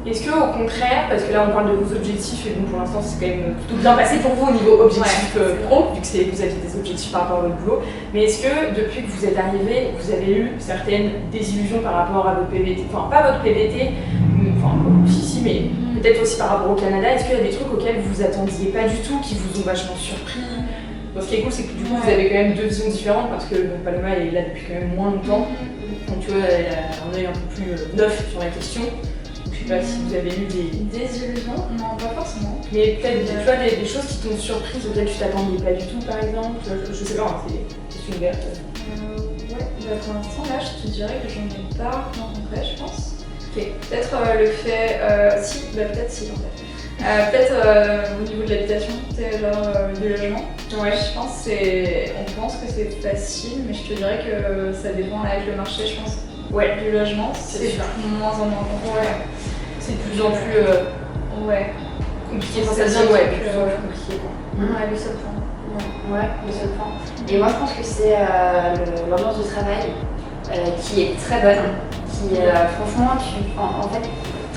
Est-ce que au contraire, parce que là on parle de vos objectifs et donc pour l'instant c'est quand même plutôt bien passé pour vous au niveau objectif pro, vu que vous aviez des objectifs par rapport à votre boulot, mais est-ce que depuis que vous êtes arrivé, vous avez eu certaines désillusions par rapport à votre PVT, enfin pas votre PVT, enfin si mais peut-être aussi par rapport au Canada, est-ce qu'il y a des trucs auxquels vous vous attendiez pas du tout, qui vous ont vachement surpris? Bon, ce qui est cool, c'est que du coup vous avez quand même deux visions différentes parce que Paloma est là depuis quand même moins longtemps, donc tu vois, elle a un œil un peu plus neuf sur la question. Je sais pas si vous avez eu des illusions. Non, pas forcément. Mais peut-être tu vois, des choses qui t'ont surprise auxquelles tu t'attendais pas du tout, par exemple. Je sais pas, c'est question ouverte. Ouais, pour l'instant, là, je te dirais que j'en ai pas rencontré, je pense. Ok. Peut-être le fait. Peut-être si, en fait. Peut-être au niveau de l'habitation, genre du logement. Ouais. Je pense on pense que c'est facile, mais je te dirais que ça dépend avec le marché, je pense. Ouais. Du logement, c'est de moins en moins compliqué. Ouais. C'est de plus en plus compliqué. Ça devient compliqué quoi. Ouais, le seul point. Ouais, le seul point. Et moi je pense que c'est l'ambiance du travail qui est très bonne. Franchement, en fait,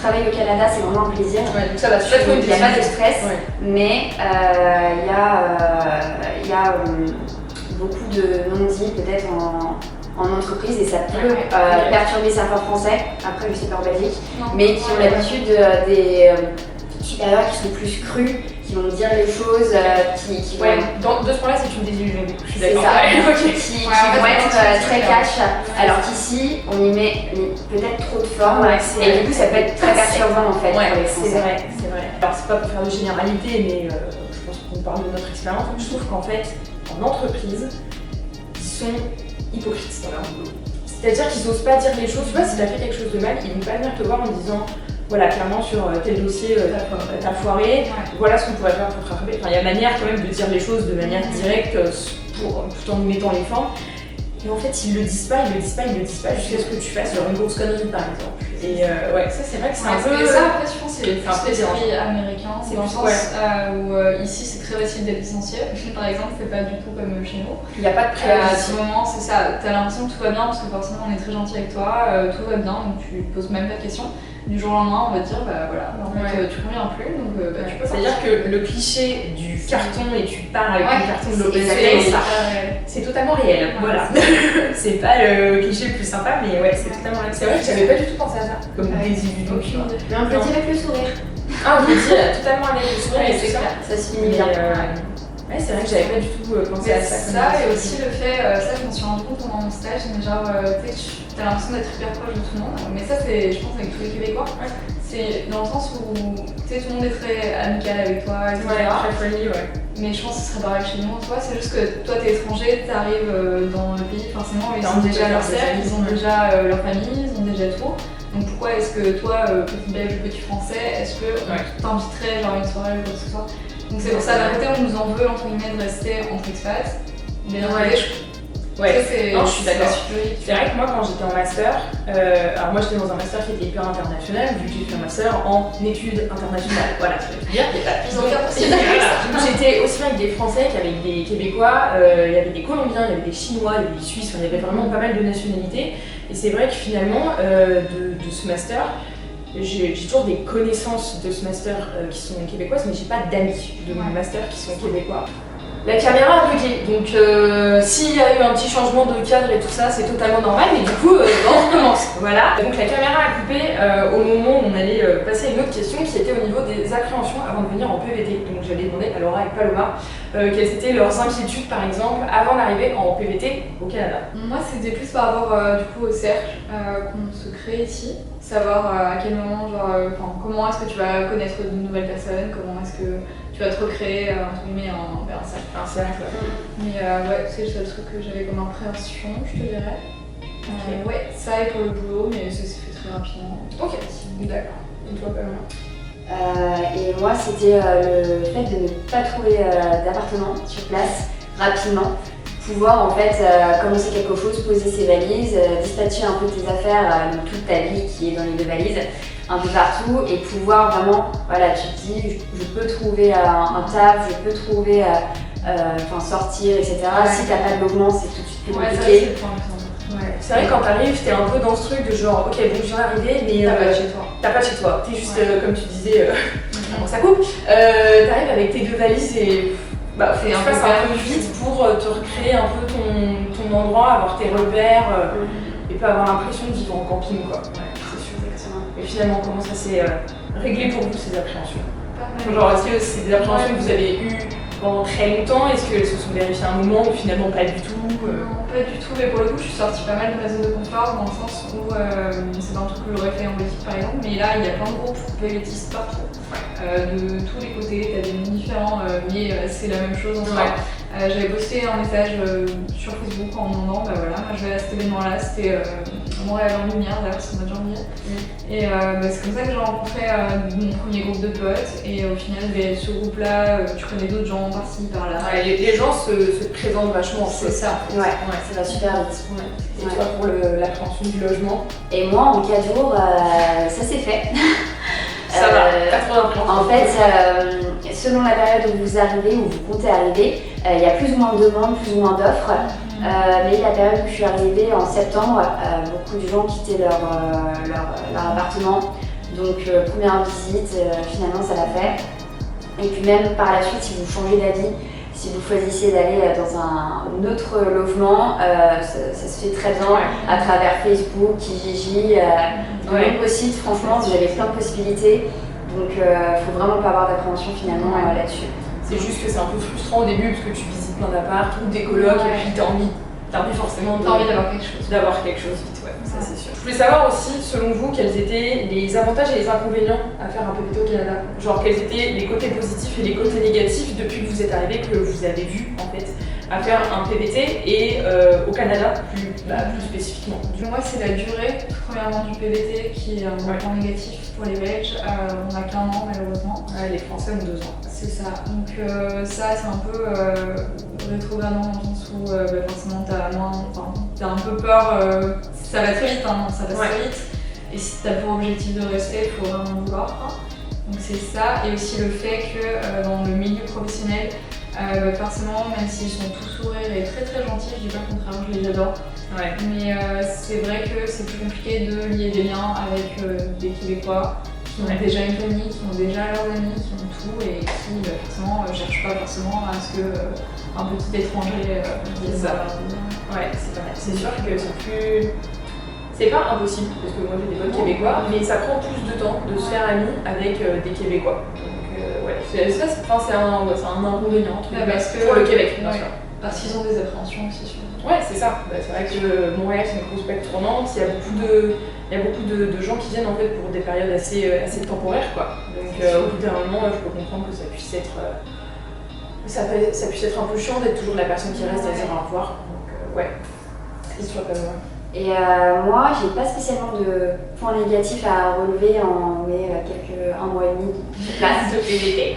travailler au Canada c'est vraiment un plaisir. Ouais, donc ça va il n'y a pas de stress, mais il y a beaucoup de non-dits peut-être en entreprise et ça peut perturber certains Français, après je sais pas en Belgique, mais qui ont l'habitude des supérieurs qui sont plus crus, qui vont dire les choses, qui vont... de ce point-là c'est une désillusion, je suis d'accord. C'est ça, qui vont être très cash, alors qu'ici on y met peut-être trop de forme et du coup ça peut être très perturbant en fait pour les Français. C'est vrai. Alors c'est pas pour faire de généralité, mais je pense qu'on parle de notre expérience, je trouve qu'en fait, en entreprise, ils sont hypocrites dans leur boulot. C'est-à-dire qu'ils n'osent pas dire les choses. Tu vois, si tu as fait quelque chose de mal, ils vont pas venir te voir en disant voilà, clairement sur tel dossier, t'as foiré, voilà ce qu'on pourrait faire pour te rattraper. Enfin, il y a manière quand même de dire les choses de manière directe tout en mettant les formes. Et en fait, ils le disent pas jusqu'à ce que tu fasses une grosse connerie par exemple. Et ça c'est vrai que c'est un peu. Ça, après, je pense que c'est l'esprit américain. C'est dans le sens où ici c'est très facile d'être licencié. Par exemple, c'est pas du tout comme chez nous. Il n'y a pas de préavis. À ce moment, c'est ça. T'as l'impression que tout va bien parce que forcément on est très gentil avec toi, tout va bien, donc tu poses même pas de questions. Du jour au lendemain, on va te dire, bah voilà, en fait, tu conviens plus, donc tu peux. C'est-à-dire que le cliché du carton et tu pars avec un carton de l'OPC, c'est totalement réel. Voilà. C'est pas le cliché le plus sympa, mais ouais, c'est totalement réel. C'est vrai que j'avais pas du tout pensé à ça. Comme désillusion, tu vois. Mais on peut dire avec le sourire. Ah, on peut dire totalement avec le sourire, c'est ça. Ça se finit bien. Ouais, c'est vrai que j'avais pas du tout pensé à ça. Ça, et aussi le fait, ça je m'en suis rendu compte pendant mon stage, mais genre, tu sais, t'as l'impression d'être hyper proche de tout le monde, mais ça c'est, je pense, avec tous les Québécois. C'est dans le sens où, tu sais, tout le monde est très amical avec toi, etc. Très friendly, Mais je pense que ce serait pareil chez nous, tu vois, c'est juste que toi t'es étranger, t'arrives dans le pays, forcément, ils ont déjà leur cercle, ils ont déjà leur famille, ils ont déjà tout. Donc pourquoi est-ce que toi, petit belge ou petit français, est-ce que t'inviterais genre une soirée ou quoi que ce soit? Donc c'est pour ça, d'un côté on nous en veut entre guillemets de rester entre expats, mais d'un côté non, je suis d'accord. C'est vrai que moi quand j'étais en master, alors moi j'étais dans un master qui était hyper international, vu que j'ai fait un master en études internationales. Voilà, ça veut dire qu'il n'y a pas de j'étais aussi bien avec des Français qu'avec des Québécois, il y avait des Colombiens, il y avait des Chinois, il y avait des Suisses, il y avait vraiment pas mal de nationalités. Et c'est vrai que finalement, de ce master, j'ai toujours des connaissances de ce master qui sont québécoises, mais j'ai pas d'amis de mon master qui sont québécois. La caméra a bugué, donc s'il y a eu un petit changement de cadre et tout ça, c'est totalement normal, mais du coup, on recommence. Voilà. Donc la caméra a coupé au moment où on allait passer à une autre question qui était au niveau des appréhensions avant de venir en PVT. Donc j'allais demander à Laura et Paloma quelles étaient leurs inquiétudes par exemple avant d'arriver en PVT au Canada. Moi c'était plus par rapport du coup au cercle qu'on se crée ici, savoir à quel moment, comment est-ce que tu vas connaître de nouvelles personnes, comment est-ce que tu vas te recréer entre guillemets un cercle. Mais c'est le seul truc que j'avais comme appréhension, je te dirais. Ça et pour le boulot, mais ça s'est fait très rapidement. Ok, d'accord. Et toi, Paloma? Et moi, c'était le fait de ne pas trouver d'appartement sur place rapidement, pouvoir en fait commencer quelque chose, poser ses valises, dispatcher un peu tes affaires, toute ta vie qui est dans les 2 valises, un peu partout, et pouvoir vraiment, voilà, tu te dis, je peux trouver un taf, je peux trouver, sortir, etc. Si t'as pas de logement, c'est tout de suite plus compliqué. C'est vrai, quand t'arrives, t'es un peu dans ce truc de genre, ok, bon, je viens d'arriver, mais T'as pas de chez toi. T'as pas de chez toi. T'es juste, comme tu disais, avant ça coupe, t'arrives avec tes 2 valises et bah, faut que tu fasses un peu vite pour te recréer un peu ton endroit, avoir tes repères et pas avoir l'impression de vivre en camping, quoi. Ouais, c'est sûr. Et finalement, comment ça s'est réglé pour vous, ces appréhensions? Genre, est-ce que c'est des appréhensions que vous avez eues pendant très longtemps? Est-ce qu'elles se sont vérifiées à un moment ou finalement pas du tout? Non, pas du tout, mais pour le coup, je suis sortie pas mal de ma zone de confort dans le sens où c'est pas un truc que j'aurais fait en Belgique par exemple, mais là il y a plein de groupes vélétistes partout, de tous les côtés, t'as des noms différents, mais c'est la même chose en soi. J'avais posté un message sur Facebook en demandant, bah voilà, moi je vais à cet événement-là, c'était Montréal en Lumière, d'ailleurs c'est au mois de janvier. Et c'est comme ça que j'ai rencontré mon premier groupe de potes, et au final, ce groupe-là, tu connais d'autres gens par-ci, par-là. Les gens se présentent vachement. C'est ça. Ouais, ça va super vite. Et toi, pour l'appréhension du logement? Et moi, en 4 jours, ça s'est fait. Ça va, pas trop d'impression. En fait, selon la période où vous arrivez, où vous comptez arriver, il y a plus ou moins de demandes, plus ou moins d'offres. Mais la période où je suis arrivée, en septembre, beaucoup de gens quittaient leur appartement. Donc, première visite, finalement, ça l'a fait. Et puis même par la suite, si vous changez d'avis, si vous choisissez d'aller dans un autre logement, ça se fait très bien à travers Facebook, Kijiji, de nombreux sites. Franchement, vous avez plein de possibilités. Donc, il ne faut vraiment pas avoir d'appréhension finalement là-dessus. C'est juste que c'est un peu frustrant au début parce que tu visites plein d'apparts ou des colocs et puis t'as envie forcément d'avoir quelque chose. D'avoir quelque chose vite, ça c'est sûr. Je voulais savoir aussi, selon vous, quels étaient les avantages et les inconvénients à faire un PVT au Canada. Genre quels étaient les côtés positifs et les côtés négatifs depuis que vous êtes arrivé, que vous avez vu en fait, à faire un PVT et au Canada plus spécifiquement. Moi c'est la durée, premièrement du PVT qui est un point négatif pour les Belges. On n'a qu'1 an malheureusement. Les Français ont 2 ans. C'est ça. Donc ça c'est un peu rétrogradant dans le sens où forcément t'as un peu peur, ça va très vite, ça passe très vite. Et si t'as pour objectif de rester, il faut vraiment vouloir. Donc c'est ça, et aussi le fait que dans le milieu professionnel, forcément, même s'ils sont tous sourires et très très gentils, je dis pas le contraire, je les adore. Mais c'est vrai que c'est plus compliqué de lier des liens avec des Québécois qui ont déjà une famille, qui ont déjà leurs amis, qui ont tout et qui forcément cherchent pas forcément à ce que un petit étranger vienne ça. C'est vrai. C'est sûr que c'est plus. C'est pas impossible, parce que moi j'ai des potes québécois, mais ça prend plus de temps de se faire ami avec des Québécois. Donc c'est un inconvénient pour le Québec, bien sûr. Parce qu'ils ont des appréhensions aussi sur. C'est ça. C'est vrai que Montréal c'est une grosse plaque tournante, il y a beaucoup de gens qui viennent en fait pour des périodes assez temporaires quoi. Donc au bout d'un moment je peux comprendre que ça puisse être un peu chiant d'être toujours la personne qui reste à dire au revoir. Donc c'est sûr comme moi. Et moi, j'ai pas spécialement de points négatifs à relever en un mois et demi de place de PVT.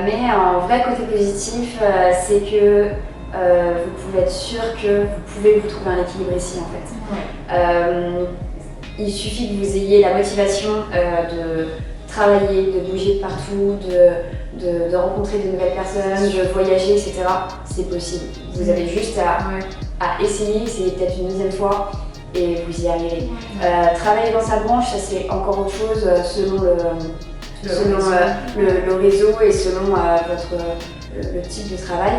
Mais un vrai côté positif, c'est que vous pouvez être sûr que vous pouvez vous trouver un équilibre ici en fait. Il suffit que vous ayez la motivation de travailler, de bouger de partout, de rencontrer de nouvelles personnes, de voyager, etc. C'est possible. Vous avez juste à essayer peut-être une deuxième fois et vous y arrivez. Travailler dans sa branche, ça c'est encore autre chose selon le réseau et selon le type de travail.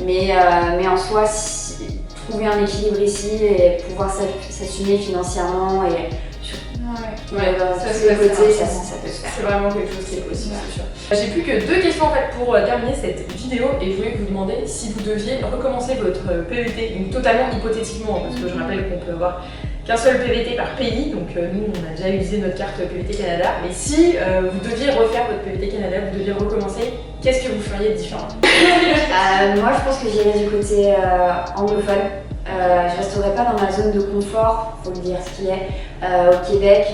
Mais en soi, trouver un équilibre ici et pouvoir s'assumer financièrement et tous les côtés, ça peut se faire. C'est vraiment quelque chose qui est possible, c'est sûr. J'ai plus que 2 questions en fait pour terminer cette vidéo et je voulais vous demander si vous deviez recommencer votre PVT, donc totalement hypothétiquement, parce que je rappelle qu'on peut avoir qu'un seul PVT par pays, donc nous on a déjà utilisé notre carte PVT Canada, mais si vous deviez refaire votre PVT Canada, vous deviez recommencer, qu'est-ce que vous feriez de différent? Moi je pense que j'irais du côté anglophone. Je resterai pas dans ma zone de confort, faut le dire ce qui est. Au Québec,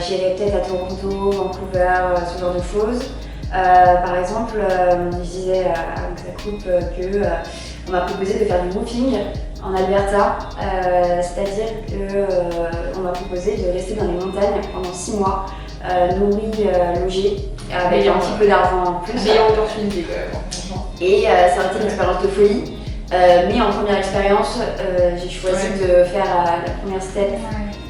j'irai peut-être à Toronto, Vancouver, ce genre de choses. Par exemple, je disais à sa coupe qu'on m'a proposé de faire du roofing en Alberta, c'est-à-dire qu'on m'a proposé de rester dans les montagnes pendant 6 mois, nourri, logé, avec un petit peu d'argent en plus. Meilleure opportunité quand même, franchement. Et ça a été une expérience de folie. Mais en première expérience, j'ai choisi de faire la première step.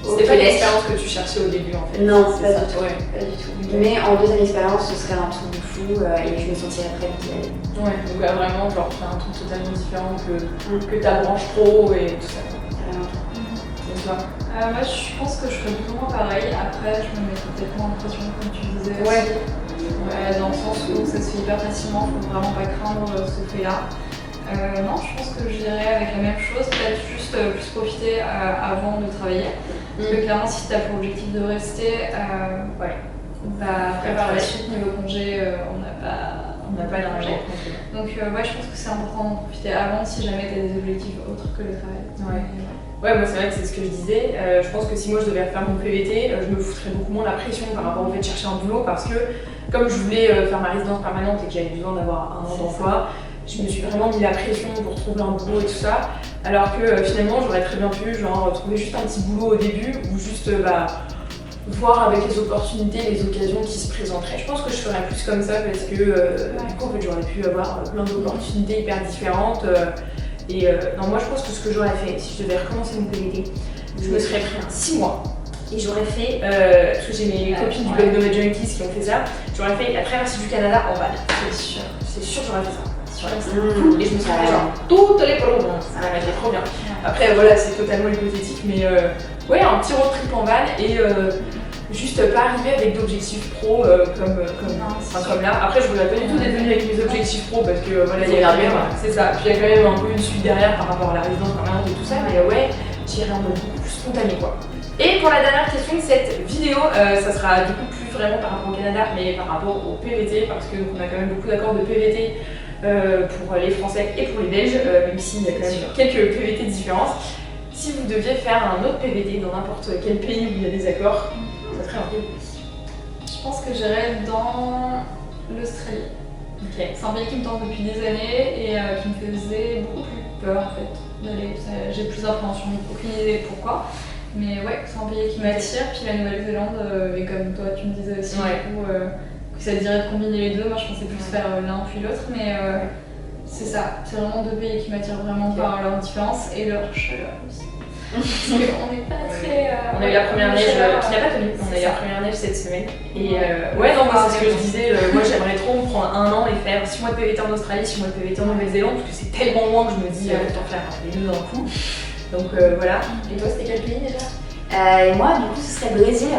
C'était pas l'expérience que tu cherchais au début en fait. Non, pas du tout. Mais en deuxième expérience, ce serait un truc de fou et je me sentirais prête d'y aller. Ouais, donc vraiment, genre faire un truc totalement différent que ta branche pro et tout ça. Et toi moi, je pense que je ferais plus ou moins pareil. Après, je me mettrais peut-être moins en pression, comme tu disais aussi. Dans le sens où ça se fait hyper facilement, faut vraiment pas craindre ce fait-là. Non, je pense que j'irais avec la même chose, peut-être juste plus profiter avant de travailler. Parce que clairement, si tu as pour objectif de rester, après par la suite, niveau congé, on n'a pas de congé. Donc, je pense que c'est important d'en profiter avant si jamais tu as des objectifs autres que le travail. Ouais, moi c'est vrai que c'est ce que je disais. Je pense que si moi je devais faire mon PVT, je me foutrais beaucoup moins la pression par rapport au fait de chercher un boulot parce que comme je voulais faire ma résidence permanente et que j'avais besoin d'avoir un an d'emploi, je me suis vraiment mis la pression pour trouver un boulot et tout ça. Alors que finalement j'aurais très bien pu trouver juste un petit boulot au début ou juste voir avec les opportunités, les occasions qui se présenteraient. Je pense que je ferais plus comme ça parce que du coup en fait, j'aurais pu avoir plein d'opportunités hyper différentes. Non, moi je pense que ce que j'aurais fait, si je devais recommencer mon PVT, je me serais pris 6 mois et j'aurais fait, parce que j'ai mes copines du blog Nomad Junkies qui ont fait ça, j'aurais fait la traversée du Canada en van. C'est sûr j'aurais fait ça. Et je me serais fait toutes les provinces, ça m'aurait été trop bien. Après voilà, c'est totalement hypothétique, mais un petit road trip en van et juste pas arriver avec d'objectifs pro comme là. Après je voudrais pas du tout d'être venue avec mes objectifs pro parce que voilà, il y a quand même, c'est ça. Puis il y a quand même un peu une suite derrière par rapport à la résidence permanente et tout ça, mais j'irai en mode beaucoup plus spontané quoi. Et pour la dernière question de cette vidéo, ça sera du coup plus vraiment par rapport au Canada, mais par rapport au PVT, parce que on a quand même beaucoup d'accords de PVT pour les Français et pour les Belges, même s'il y a quand même quelques PVT de différence. Si vous deviez faire un autre PVT dans n'importe quel pays où il y a des accords, ça serait un peu. Je pense que j'irais dans l'Australie. C'est un pays qui me tente depuis des années et qui me faisait beaucoup plus peur en fait d'aller. J'ai plus d'appréhension, aucune idée pourquoi. Mais c'est un pays qui m'attire. Puis la Nouvelle-Zélande, et comme toi tu me disais aussi, du coup, que ça te dirait de combiner les deux. Moi je pensais plus faire l'un puis l'autre, mais c'est ça. C'est vraiment deux pays qui m'attirent vraiment par leur différence et leur chaleur aussi. Parce qu'on n'est pas très. On a eu la première neige qui n'a pas tenu. On a eu la première neige cette semaine. Et c'est ce que je disais. Moi j'aimerais trop me prendre un an et faire 6 mois de PVT en Australie, 6 mois de PVT en Nouvelle-Zélande, parce que c'est tellement loin que je me dis autant faire les deux d'un coup. Donc voilà. Et toi c'était quel pays déjà Et moi du coup ce serait le Brésil,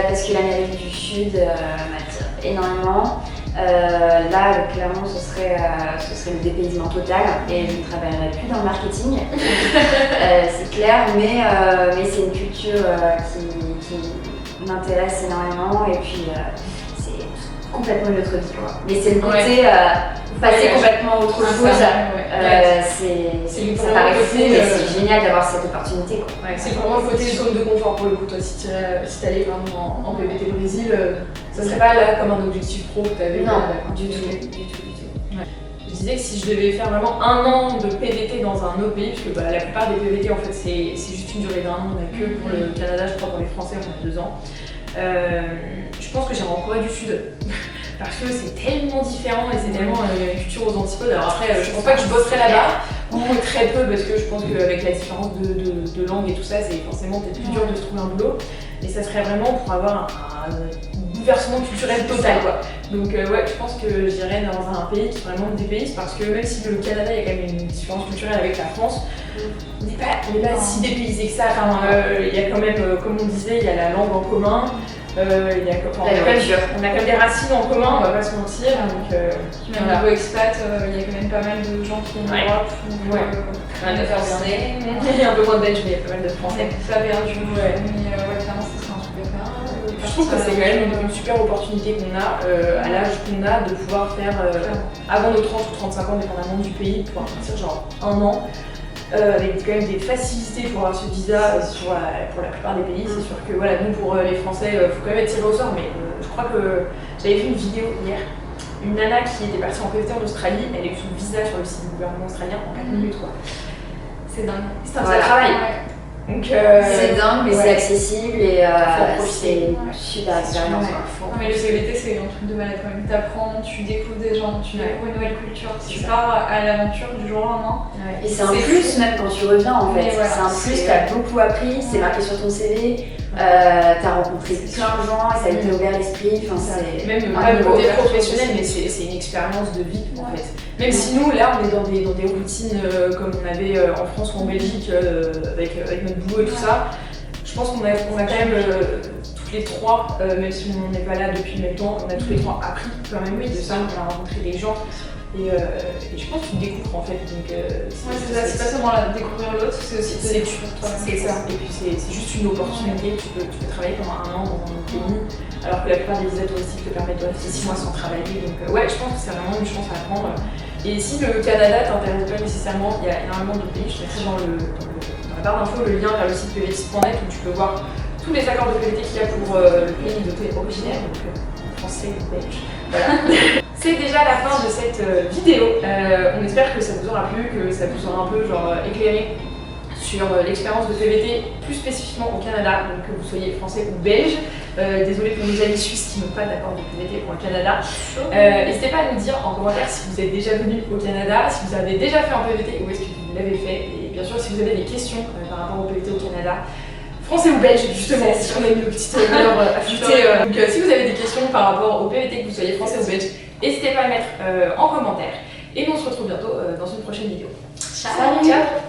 parce que l'Amérique du Sud m'attire énormément. Là, clairement, ce serait le dépaysement total et je ne travaillerai plus dans le marketing, c'est clair, mais c'est une culture qui m'intéresse énormément et puis c'est complètement une autre vie. Mais c'est le côté passer complètement à autre chose, ça paraît fou, mais c'est génial d'avoir cette opportunité. C'est vraiment le côté zone de confort pour le coup. Toi, si t'allais en PVT Brésil, ça serait pas là comme un objectif pro que t'avais. Non, du tout. Je disais que si je devais faire vraiment un an de PVT dans un autre pays, parce que la plupart des PVT en fait c'est juste une durée d'un an, on a que pour le Canada, je crois pour les Français on a 2 ans. Je pense que j'irai en Corée du Sud. Parce que c'est tellement différent et c'est tellement une culture aux antipodes. Alors après, je pense pas que je bosserai là-bas, ou très peu, parce que je pense qu'avec la différence de langue et tout ça, c'est forcément peut-être plus dur de se trouver un boulot. Mais ça serait vraiment pour avoir un bouleversement culturel total, quoi. Donc je pense que j'irais dans un pays qui vraiment me dépayse, parce que même si le Canada, il y a quand même une différence culturelle avec la France, on n'est pas si dépaysé que ça. Il y a quand même, comme on disait, il y a la langue en commun. On a quand même des racines en commun, on va pas se mentir. Donc, même niveau expat, il y a quand même pas mal de gens qui viennent d'Europe. Il y a un peu moins de Belges, mais il y a pas mal de Français. Pas perdu, mais clairement, ça serait un truc à faire. Je trouve que c'est quand même une super opportunité qu'on a, à l'âge qu'on a, de pouvoir faire, avant nos 30 ou 35 ans, dépendamment du pays, pouvoir partir genre un an. Avec quand même des facilités pour avoir ce visa pour la plupart des pays. C'est sûr que nous pour les Français, il faut quand même être tiré au sort, mais je crois que j'avais vu une vidéo hier, une nana qui était partie en PVT en Australie, elle a eu son visa sur le site du gouvernement australien en 4 minutes quoi. C'est dingue. C'est un vrai travail. Donc c'est dingue, mais c'est accessible et c'est Ouais. super expérience. Non, mais le CVT c'est un truc de malade quand même. T'apprends, tu découvres des gens, tu découvres une nouvelle culture. Tu pars à l'aventure du jour au lendemain. Et c'est un plus même quand tu reviens en fait. Voilà, c'est un plus, t'as beaucoup appris, c'est marqué sur ton CV, t'as rencontré plein de gens, ça t'a ouvert l'esprit. Même pas le côté professionnel, mais c'est une expérience de vie en fait. Même si nous là on est dans des routines comme on avait en France ou en Belgique avec notre boulot et tout ça, je pense qu'on a quand même toutes les trois, même si on n'est pas là depuis le même temps, on a tous les trois appris quand même de ça, on a rencontré des gens. Et je pense que tu découvres en fait. Donc, c'est ça, c'est pas seulement découvrir l'autre, c'est aussi te découvrir toi. C'est ça. Et puis c'est juste une opportunité. Tu peux travailler pendant 1 an dans un pays, alors que la plupart des visas touristiques te permettent de rester 6 mois sans travailler. Donc ouais, je pense que c'est vraiment une chance à prendre. Et si le Canada t'intéresse pas nécessairement, il y a énormément de pays. Je mettrai dans la barre d'infos le lien vers le site pvtis.net où tu peux voir tous les accords de PVT qu'il y a pour le pays de tes originaires, donc français ou belge. Voilà. C'est déjà la fin de cette vidéo. On espère que ça vous aura plu, que ça vous aura un peu éclairé sur l'expérience de PVT, plus spécifiquement au Canada, donc que vous soyez français ou belge. Désolée pour mes amis suisses qui n'ont pas d'accord de PVT pour le Canada. N'hésitez pas à nous dire en commentaire si vous êtes déjà venu au Canada, si vous avez déjà fait un PVT, où est-ce que vous l'avez fait, et bien sûr si vous avez des questions par rapport au PVT au Canada. Français ou belge, justement, si on a une petite valeur ajoutée. Donc si vous avez des questions par rapport au PVT, que vous soyez français ou belge, n'hésitez pas à le mettre en commentaire. Et nous on se retrouve bientôt dans une prochaine vidéo. Ciao. Ciao.